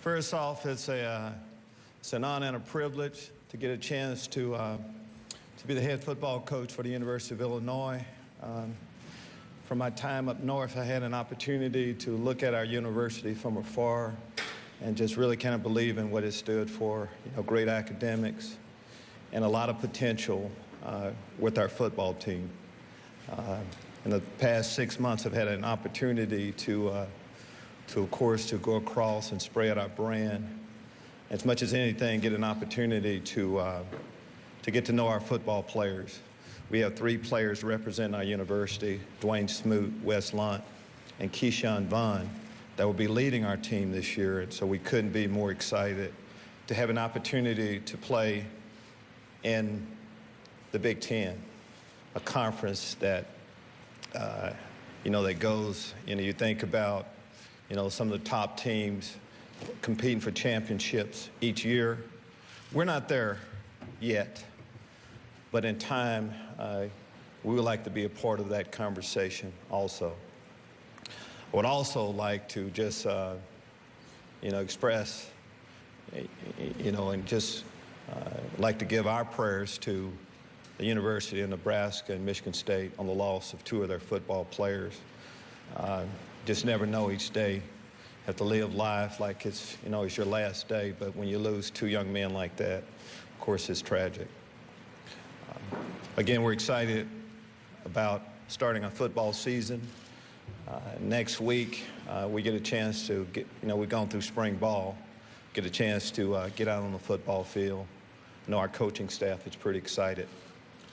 First off, it's an honor and a privilege to get a chance to be the head football coach for the University of Illinois. From my time up north, I had an opportunity to look at our university from afar and just really kind of believe in what it stood for. You know, great academics and a lot of potential with our football team. In the past 6 months, I've had an opportunity to of course, to go across and spread our brand. As much as anything, get an opportunity to get to know our football players. We have 3 players representing our university, Dwayne Smoot, Wes Lunt, and Keyshawn Vaughn, that will be leading our team this year. And so we couldn't be more excited to have an opportunity to play in the Big Ten, a conference that, that goes, you think about, some of the top teams competing for championships each year. We're not there yet, but in time, we would like to be a part of that conversation also. I would also like to just, express, and just like to give our prayers to the University of Nebraska and Michigan State on the loss of 2 of their football players. Just never know each day. Have to live life like it's your last day, but when you lose 2 young men like that, of course, it's tragic. Again, we're excited about starting our football season. Next week, we get a chance to get, we've gone through spring ball, get a chance to get out on the football field. I know our coaching staff is pretty excited.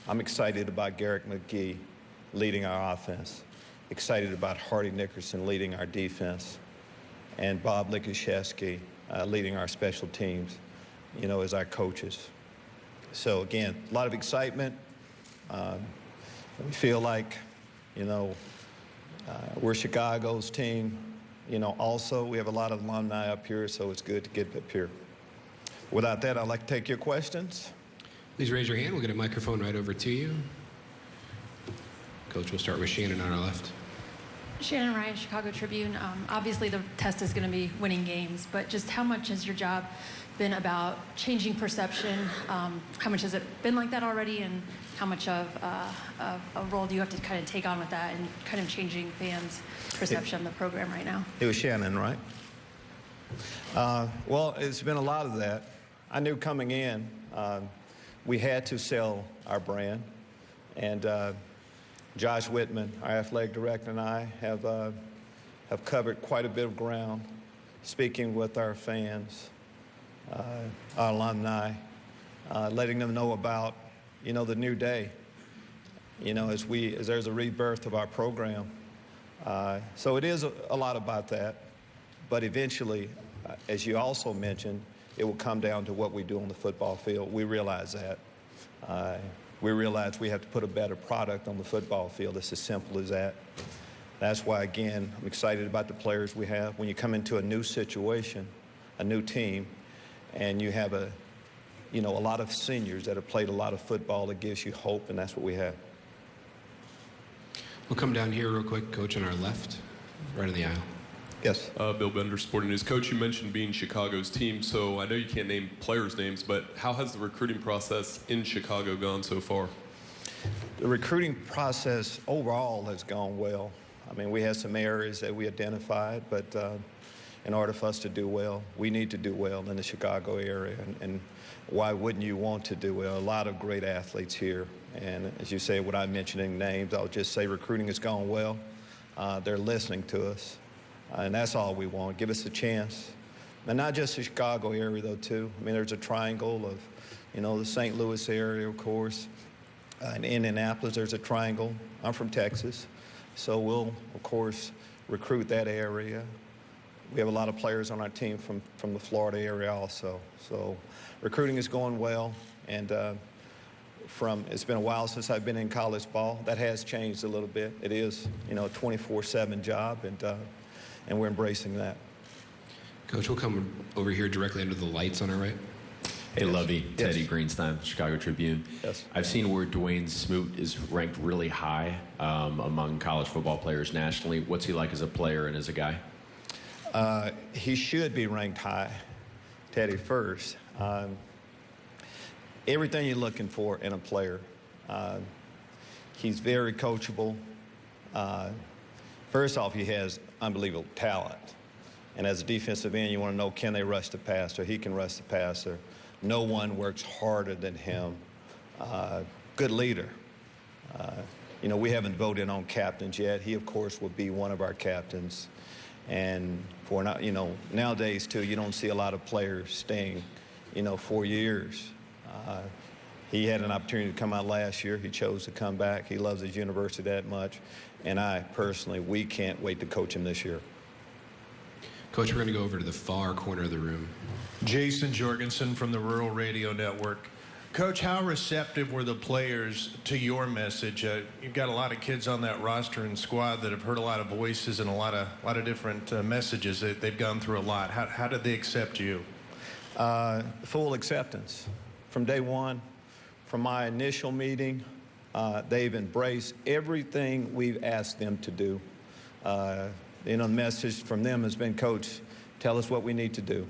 I'm excited about Garrick McGee leading our offense, excited about Hardy Nickerson leading our defense, and Bob Likuszewski leading our special teams, as our coaches. So again, a lot of excitement. We feel like, we're Chicago's team. Also, we have a lot of alumni up here, so it's good to get up here. Without that, I'd like to take your questions. Please raise your hand. We'll get a microphone right over to you. Coach, we'll start with Shannon on our left. Shannon Ryan, Chicago Tribune. Obviously, the test is going to be winning games, but just how much has your job been about changing perception? How much has it been like that already, and how much of a role do you have to kind of take on with that and kind of changing fans' perception of the program right now? It was Shannon, right? Well, it's been a lot of that. I knew coming in, we had to sell our brand, and Josh Whitman, our athletic director, and I have covered quite a bit of ground, speaking with our fans, our alumni, letting them know about, the new day, as there's a rebirth of our program. So it is a lot about that, but eventually, as you also mentioned, it will come down to what we do on the football field. We realize that. We realize we have to put a better product on the football field. It's as simple as that. That's why, again, I'm excited about the players we have. When you come into a new situation, a new team, and you have a lot of seniors that have played a lot of football, it gives you hope, and that's what we have. We'll come down here real quick, Coach, on our left, right in the aisle. Yes. Bill Bender, Sporting News. Coach, you mentioned being Chicago's team, so I know you can't name players' names, but how has the recruiting process in Chicago gone so far? The recruiting process overall has gone well. I mean, we had some areas that we identified, but in order for us to do well, we need to do well in the Chicago area. And why wouldn't you want to do well? A lot of great athletes here. And as you say, without mentioning names, I'll just say recruiting has gone well. They're listening to us. And that's all we want. Give us a chance. And not just the Chicago area, though, too. I mean, there's a triangle of, the St. Louis area, of course. In Indianapolis, there's a triangle. I'm from Texas. So we'll, of course, recruit that area. We have a lot of players on our team from the Florida area also. So recruiting is going well. And it's been a while since I've been in college ball. That has changed a little bit. It is, a 24/7 job, and we're embracing that. Coach, we'll come over here directly under the lights on our right. Hey, Lovie, Teddy Greenstein, Chicago Tribune. Yes. I've seen where Dwayne Smoot is ranked really high among college football players nationally. What's he like as a player and as a guy? He should be ranked high, Teddy, first. Everything you're looking for in a player. He's very coachable. First off, he has unbelievable talent. And as a defensive end, you want to know, can they rush the passer? He can rush the passer. No one works harder than him. Good leader. You know, we haven't voted on captains yet. He, of course, will be one of our captains. And for now, you know, nowadays, too, you don't see a lot of players staying, 4 years. He had an opportunity to come out last year. He chose to come back. He loves his university that much. And I personally, we can't wait to coach him this year. Coach, we're going to go over to the far corner of the room. Jason Jorgensen from the Rural Radio Network. Coach, how receptive were the players to your message? You've got a lot of kids on that roster and squad that have heard a lot of voices and a lot of different messages. They've gone through a lot. How did they accept you? Full acceptance. From day one, from my initial meeting, they've embraced everything we've asked them to do. The message from them has been, Coach, tell us what we need to do.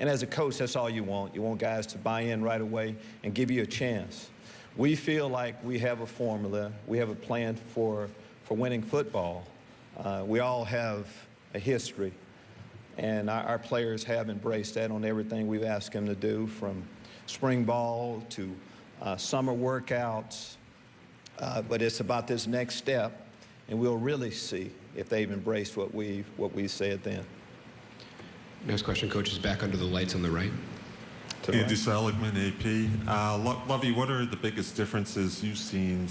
And as a coach, that's all you want. You want guys to buy in right away and give you a chance. We feel like we have a formula. We have a plan for winning football. We all have a history. And our players have embraced that on everything we've asked them to do, from spring ball to summer workouts. But it's about this next step, and we'll really see if they've embraced what we said then. Next question, Coach, is back under the lights on the right. Andy Seligman, AP. Lovie, what are the biggest differences you've seen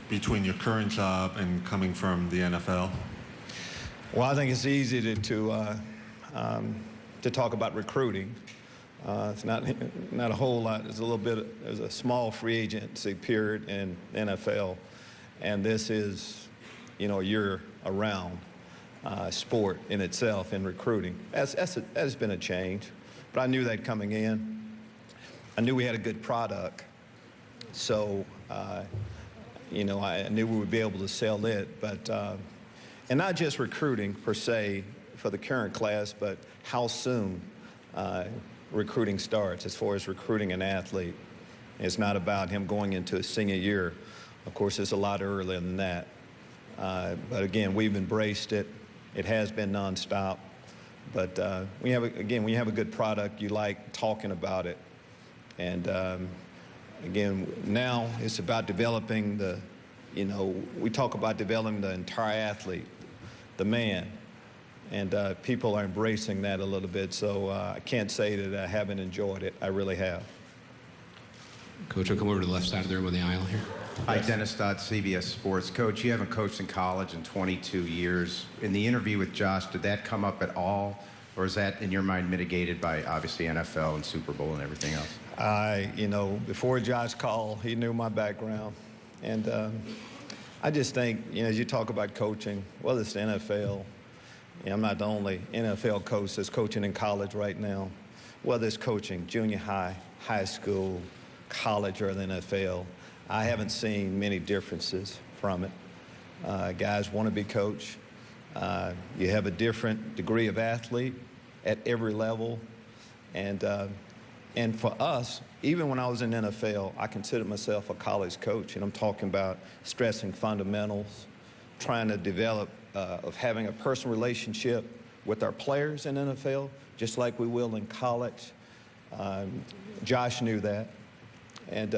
between your current job and coming from the NFL? Well, I think it's easy to talk about recruiting. It's not a whole lot. There's a small free agency period in NFL, and this is, a year-around sport in itself in recruiting. That's been a change, but I knew that coming in. I knew we had a good product, so I knew we would be able to sell it. But and not just recruiting per se for the current class, but how soon recruiting starts. As far as recruiting an athlete, it's not about him going into a senior year. Of course, it's a lot earlier than that. But again, we've embraced it. It has been nonstop. But when you have a good product, you like talking about it. And again, now it's about developing we talk about developing the entire athlete, the man. And people are embracing that a little bit. So I can't say that I haven't enjoyed it. I really have. Coach, I'll come over to the left side of the room on the aisle here. Hi, Dennis Dodd, CBS Sports. Coach, you haven't coached in college in 22 years. In the interview with Josh, did that come up at all? Or is that, in your mind, mitigated by, obviously, NFL and Super Bowl and everything else? Before Josh called, he knew my background. And I just think, as you talk about coaching, whether it's the NFL, I'm not the only NFL coach that's coaching in college right now. Whether it's coaching junior high, high school, college, or the NFL, I haven't seen many differences from it. Guys want to be coached. You have a different degree of athlete at every level. And for us, even when I was in NFL, I considered myself a college coach. And I'm talking about stressing fundamentals, trying to develop, of having a personal relationship with our players in NFL, just like we will in college. Josh knew that. And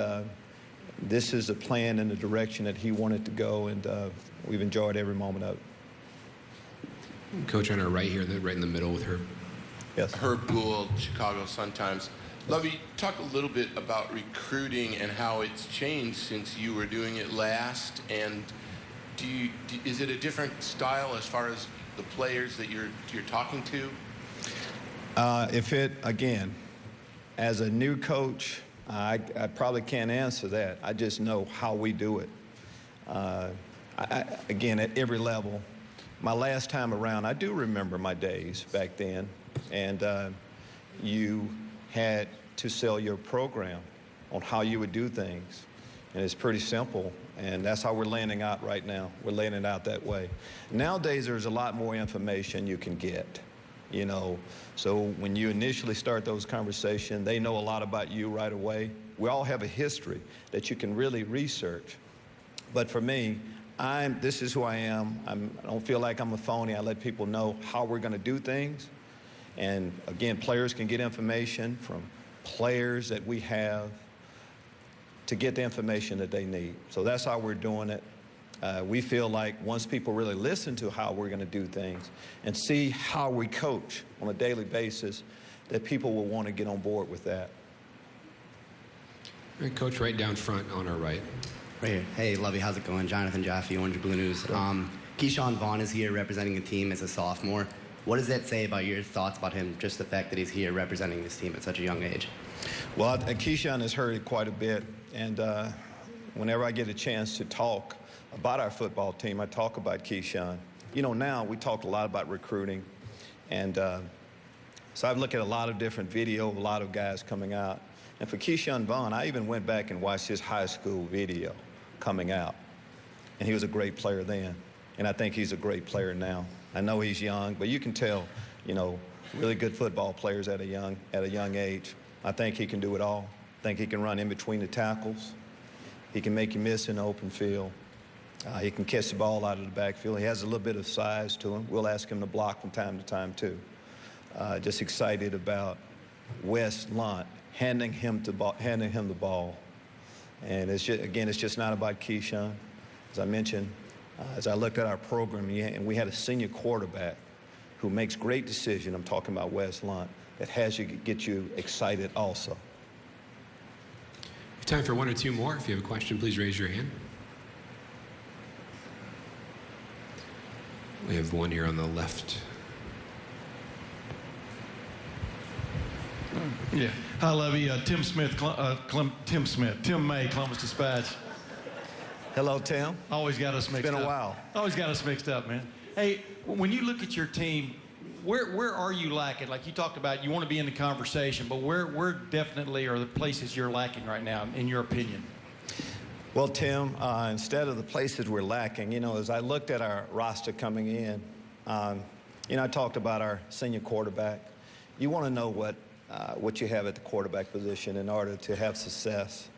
this is a plan in the direction that he wanted to go, and we've enjoyed every moment of it. Coach on our right here, right in the middle with Herb. Yes. Herb Gould, Chicago Sun-Times. Lovie, talk a little bit about recruiting and how it's changed since you were doing it last, and is it a different style as far as the players that you're talking to? Again, as a new coach, I probably can't answer that. I just know how we do it. Again, at every level. My last time around, I do remember my days back then, and you had to sell your program on how you would do things. And it's pretty simple, and that's how we're laying it out right now. We're laying it out that way. Nowadays, there's a lot more information you can get, you know. So when you initially start those conversations, they know a lot about you right away. We all have a history that you can really research. But for me, this is who I am. I don't feel like I'm a phony. I let people know how we're going to do things. And again, players can get information from players that we have to get the information that they need. So that's how we're doing it. We feel like once people really listen to how we're going to do things and see how we coach on a daily basis, that people will want to get on board with that. All right, Coach, right down front on our right. Right here. Hey, Lovie, how's it going? Jonathan Jaffe, Orange Blue News. Keyshawn Vaughn is here representing the team as a sophomore. What does that say about your thoughts about him, just the fact that he's here representing this team at such a young age? Well, Keyshawn has heard it quite a bit, and whenever I get a chance to talk about our football team, I talk about Keyshawn. You know, now we talked a lot about recruiting, and so I've looked at a lot of different video, a lot of guys coming out. And for Keyshawn Vaughn, I even went back and watched his high school video coming out, and he was a great player then, and I think he's a great player now. I know he's young, but you can tell, you know, really good football players at a young age. I think he can do it all. I think he can run in between the tackles. He can make you miss in the open field. He can catch the ball out of the backfield. He has a little bit of size to him. We'll ask him to block from time to time, too. Just excited about Wes Lunt handing him the ball. And it's just not about Keyshawn. As I mentioned, as I looked at our program, and we had a senior quarterback who makes great decisions. I'm talking about Wes Lunt, that get you excited also. Time for one or two more. If you have a question, please raise your hand. We have one here on the left. Yeah. Hi, Lovie. Tim May, Columbus Dispatch. Hello, Tim. Always got us mixed up. It's been a while. Always got us mixed up, man. Hey, when you look at your team, where are you lacking? Like you talked about, you want to be in the conversation, but where definitely are the places you're lacking right now, in your opinion? Well, Tim, instead of the places we're lacking, you know, as I looked at our roster coming in, you know, I talked about our senior quarterback. You want to know what you have at the quarterback position in order to have success.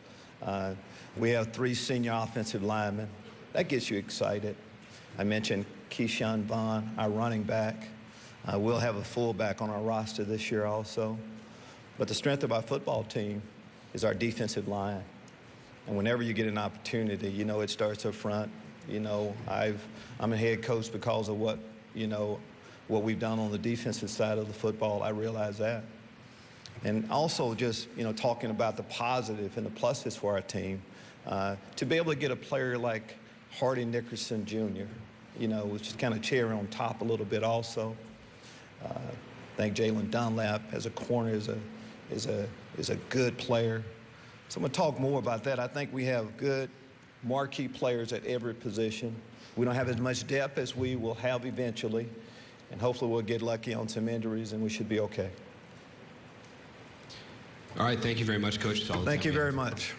We have 3 senior offensive linemen. That gets you excited. I mentioned Keyshawn Vaughn, our running back. We'll have a fullback on our roster this year also. But the strength of our football team is our defensive line. And whenever you get an opportunity, you know, it starts up front. You know, I'm a head coach because of what we've done on the defensive side of the football. I realize that. And also just, you know, talking about the positive and the pluses for our team. To be able to get a player like Hardy Nickerson Jr., you know, which is kind of cherry on top a little bit also. I think Jalen Dunlap as a corner is a good player. So I'm going to talk more about that. I think we have good marquee players at every position. We don't have as much depth as we will have eventually, and hopefully we'll get lucky on some injuries and we should be okay. All right, thank you very much, Coach. Thank you very much.